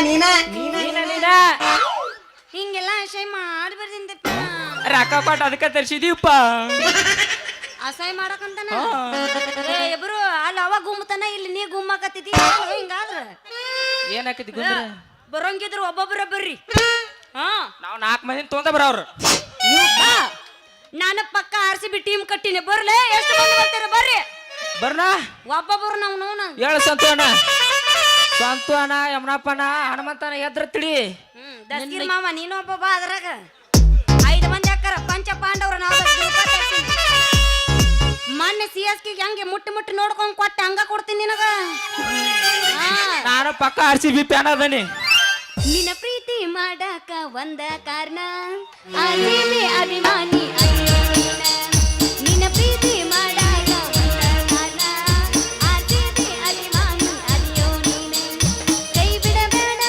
ನೀನ ಹಿಂಗೆಲ್ಲ ಅಸಹ್ಯ ಮಾಡ್ಬಾರ್ದಿಂದಪ್ಪ. ರೊಕ್ಕ ಕೊಟ್ಟು ಅದಕ್ಕೆ ತರ್ಸಿದೀವಪ್ಪ. ಅಸಹ್ಯ ಮಾಡಕಂತಾನ ಇಬ್ರು ಅಲ್ಲಿ ಅವ ಗುಮ್ಮತಾನ, ಇಲ್ಲಿ ನೀ ಗುಮ್ಮಕತ್ತಿದಿ. ಹಿಂಗಾದ್ರ ಏನಾಕತಿ ಬರೋಂಗಿದ್ರು ಒಬ್ಬೊಬ್ಬರ ಬರ್ರಿ. ನಾವು 4 ಮಂದಿ ತೊಂದ ಬರೋರು. ನಾನು ಪಕ್ಕ RCB ಟೀಮ್ ಕಟ್ಟಿನಿ. ಬರ್ಲೆ ಎಷ್ಟು ಮಂದಿ ಬರ್ತೀರ ಬರ್ರಿ. ಬರ್ನ ಒಬ್ಬೊಬ್ಬರು ನಾವು ನೋನ ಹೇಳ ಸಂತು ಅಣ್ಣ ಯಮನಪ್ಪನ ಹನುಮಂತನ ಎದ್ರ ತಿಳಿ. ದಸ್ಗಿರ್ ಮಾವ ನೀನು ಒಬ್ಬೊಬ್ಬ. ಅದ್ರಾಗ 5 ಮಂದಿ ಅಕ್ಕಾರ ಪಂಚ ಪಾಂಡವ್ರ. ನಾವು ಮೊನ್ನೆ CSK ಹಂಗೆ ಮುಟ್ಟಿ ನೋಡ್ಕೊಂಡ್ ಕೊಟ್ಟ ಹಂಗ ಕೊಡ್ತೀನಿ ನಿನಗ. ನಾನು ಪಕ್ಕ RCB ಫ್ಯಾನ್ ಅದನಿ. ನಿನ್ನ ಪ್ರೀತಿ ಮಾಡಾಕ ಒಂದ ಕಾರಣ RCB ಅಭಿಮಾನಿ. ನಿನ್ನ ಪ್ರೀತಿ ಮಾಡಾಕ ಒಂದ ಕಾರಣ RCB ಅಭಿಮಾನಿ. ಅಯ್ಯೋ ನೀನೆ ಕೈ ಬಿಡಬೇಡ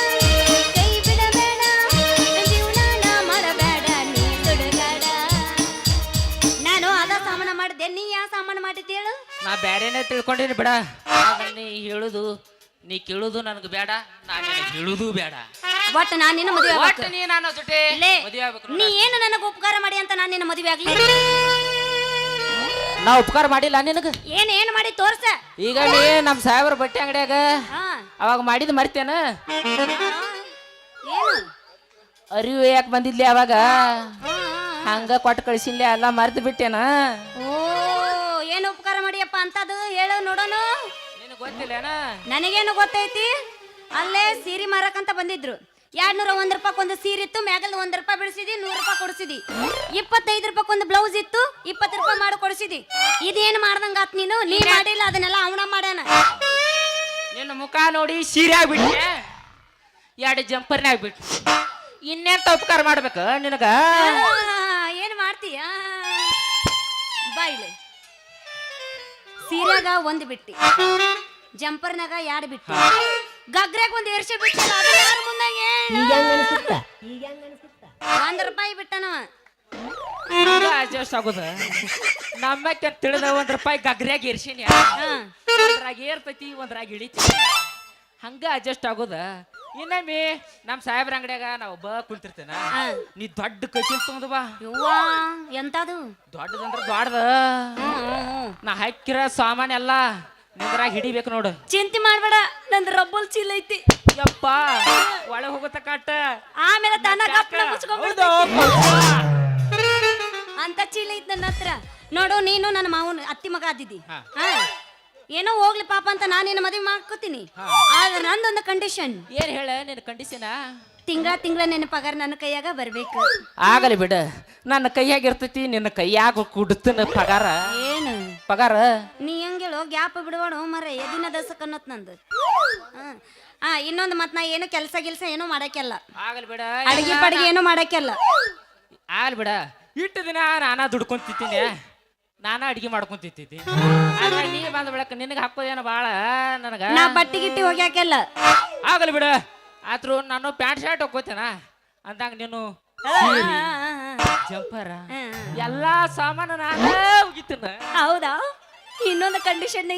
ಜೀವನ ಮಾಡಬೇಡ ನೀ ಸುಡುಗಾಡ. ನಾನು ಅದ ಸಾಮಾನ ಮಾಡಿದ್ದೆ, ನೀ ಯಾವ ಸಾಮಾನ ಮಾಡಿದ್ದೆ ಹೇಳು. ನಾ ಬ್ಯಾರೇನೆ ತಿಳ್ಕೊಂಡಿನಿ ಬಿಡ. ನೀ ಹೇಳುದು ನೀ ಕೇಳುದು ನನಗೆ ಬೇಡ, ನಾನು ಹೇಳುದು ಬೇಡ. ಒಟ್ಟು ನಾನು ನಿನ್ನ ಮದುವೆ ಒಟ್ಟು ನೀ ನನ್ನ ಜೊತೆ ಮದುವೆ ಆಗ್ಬೇಕು. ನೀ ಏನು ನನಗೆ ಉಪಕಾರ ಮಾಡಿ ಅಂತ ನಾನು ನಿನ್ನ ಮದುವೆ ಆಗ್ಲಿ? ನಾ ಉಪಕಾರ ಮಾಡಿಲ್ಲ ನಿನಗ. ಏನು ಮಾಡಿ ತೋರ್ಸ. ಈಗ ನೀ ನಮ್ಮ ಸಾಹೇಬ್ರ ಬಟ್ಟೆ ಅಂಗಡಿಯಾಗ ಅವಾಗ ಮಾಡಿದ್ ಮರ್ತೇನ? ಏನು ಅರಿವು ಯಾಕೆ ಬಂದಿದ್ಲಿ ಅವಾಗ? ಹಂಗ ಕೊಟ್ಟು ಕಳಿಸಿಲ್ಲ, ಎಲ್ಲ ಮರ್ತು ಬಿಟ್ಟೇನ. ಓ ಏನು ಉಪಕಾರ ಮಾಡಿಯಪ್ಪ ಅಂತದು ಹೇಳು ನೋಡೋಣ. ನಿನಗೆ ಗೊತ್ತಿಲ್ಲೇನ? ನನಗೇನು ಗೊತ್ತೈತಿ. ಅಲ್ಲೇ ಸೀರೆ ಮಾರಕಂತ ಬಂದಿದ್ರು. 201 ರೂಪಾಯಿ ಒಂದು ಸೀರೆ ಇತ್ತು, ಮ್ಯಾಗಲ್ 1 ರೂಪಾಯಿ ಬಿಡಿಸಿದಿ, 100 ರೂಪಾಯಿ ಕೊಡಿಸಿದಿ. 25 ರೂಪಾಯಿ ಒಂದು ಬ್ಲೌಸ್ ಇತ್ತು, 20 ರೂಪಾಯಿ ಮಾಡಿ ಕೊಡಿಸಿದಿ. ಇದೇನು ಮಾಡ್ದಂಗ ಆತ್ ನೀನು? ನೀ ಮಾಡಿಲ್ಲ, ಅದನ್ನೆಲ್ಲ ಅವನ ಮಾಡ್ಯಾನ. ನಿನ್ನ ಮುಖ ನೋಡಿ ಸೀರೆ ಆಗ್ಬಿಟ್ಟೆ, 2 ಜಂಪರ್ನೇ ಆಗ್ಬಿಟ್ಟು. ಇನ್ನೆಂತ ಉಪಕಾರ ಮಾಡ್ಬೇಕು ನಿನಗ? ಏನು ಮಾಡ್ತೀಯ? ಬಾಯಿಲೆ ಸೀರೆಗ 1 ಬಿಟ್ಟಿ, ಜಂಪರ್ನಾಗ 2 ಬಿಟ್ಟಿ, ಗಗ್ರಾಗ 1 ಏರ್ಸಿ ಬಿಟ್ಟಲ್ಲ. ಅದು ಯಾರ ಮುಂದಾಗೆ 1 ರೂಪಾಯಿ ಬಿಟ್ಟನವ. ಅಡ್ಜಸ್ಟ್ ಆಗೋದ ನಮ್ಮಕ್ಕೆ ತಿಳಿದ 1 ರೂಪಾಯಿ ಗಗ್ರ್ಯಾಗ ಇರ್ಸಿನಿ. ಒಂದ್ರಾಗ ಏರ್ತೈತಿ, ಒಂದ್ರಾಗ ಇಳಿತಿ, ಹಂಗ ಅಡ್ಜಸ್ಟ್ ಆಗೋದ. ಇನ್ನೊಮ್ಮೆ ನಮ್ಮ ಸಾಹೇಬ್ರ ಅಂಗಡಿಯಾಗ ನಾ ಒಬ್ಬ ಕುಂತಿರ್ತೇನ, ನೀ ದೊಡ್ಡ ಕಚಿಲ್ ತುಂಬದ ಬಾ. ಯವ್ವಾ ಎಂತದು? ದೊಡ್ಡದಂದ್ರ ದೊಡ್ಡದ. ನಾ ಹಾಕಿರ ಸಾಮಾನ್ ಎಲ್ಲ ನಿಂದ್ರಾಗ ಹಿಡಿಬೇಕು ನೋಡು. ಚಿಂತೆ ಮಾಡ್ಬೇಡ, ನಂದು ರಬ್ಬಲ್ ಚೀಲ ಐತಿ. ಯಪ್ಪ ಒಳಗೆ ಹೋಗುತ್ತ ಕಟ್ಟ, ಆಮೇಲೆ ತನ್ನ ಅಂತ ಚೀಲ ಐತಿ ನನ್ನ ಹತ್ರ. ನೋಡು, ನೀನು ನನ್ನ ಮಾವನ ಅತ್ತಿ ಮಗ ಆದಿದ್ದಿ. ಏನೋ ಹೋಗ್ಲಿ ಪಾಪ ಅಂತ ನಾನು ನಿನ್ನ ಮದುವೆ ಮಾಡ್ಕೋತೀನಿ. ಆದ್ರೆ ನಂದೊಂದು ಕಂಡೀಷನ್. ಏನ್ ಹೇಳ ನಿನ್ನ ಕಂಡೀಷನ್? ತಿಂಗಳ ನಿನ್ನ ಪಗಾರ ನನ್ನ ಕೈಯಾಗ ಬರ್ಬೇಕು. ಆಗಲಿ ಬಿಡ, ನನ್ನ ಕೈಯಾಗ ಇರ್ತೈತಿ, ನಿನ್ನ ಕೈಯಾಗ ಕುಡ್ತನ ಪಗಾರ. ಏನು ಪಗಾರ? ನೀ ಹೆಂಗೇಳು ಗ್ಯಾಪ್ ಬಿಡಬೇಡ ಮರ, ಎದಿನ ದಸಕ್ ಅನ್ನತ್ ನಂದು. ಇನ್ನೊಂದು ಮತ್ ನಾ ಏನು ಕೆಲಸ ಗಿಲ್ಸ ಏನೋ ಮಾಡಕ್ಕೆಲ್ಲ. ಆಗಲಿ ಬಿಡ, ಅಡಿಗೆ ಪಡಿಗೆ ಏನೋ ಮಾಡಕ್ಕೆಲ್ಲ. ಆಗಲಿ ಬಿಡ, ಇಟ್ಟು ದಿನ ನಾನಾ ದುಡ್ಕೊಂತಿದ್ದೀನಿ, ನಾನಾ ಅಡಿಗೆ ಮಾಡ್ಕೊಂತಿದ್ದೀನಿ. ಆದ್ರೆ ನೀ ಬಂದ ಬೆಳಕ ನಿನಗೆ ಹಾಕೋದೇನು ಬಾಳ ನನಗ. ನಾ ಬಟ್ಟಿ ಗಿಟ್ಟಿ ಹೋಗ್ಯಾಕೆಲ್ಲ. ಆಗಲಿ ಬಿಡ, ಆತ್ರು ನಾನು ಪ್ಯಾಂಟ್ ಶರ್ಟ್ ಹೋಗ್ಕೋತೇನ ಅಂದಂಗ ನೀನು ಜಂಪರ ಎಲ್ಲಾ ಸಾಮಾನು ನಾನ ಹೋಗಿತ್ತೇನ. ಹೌದಾ? ಇನ್ನೊಂದು ಕಂಡೀಷನ್ ಐತಿ.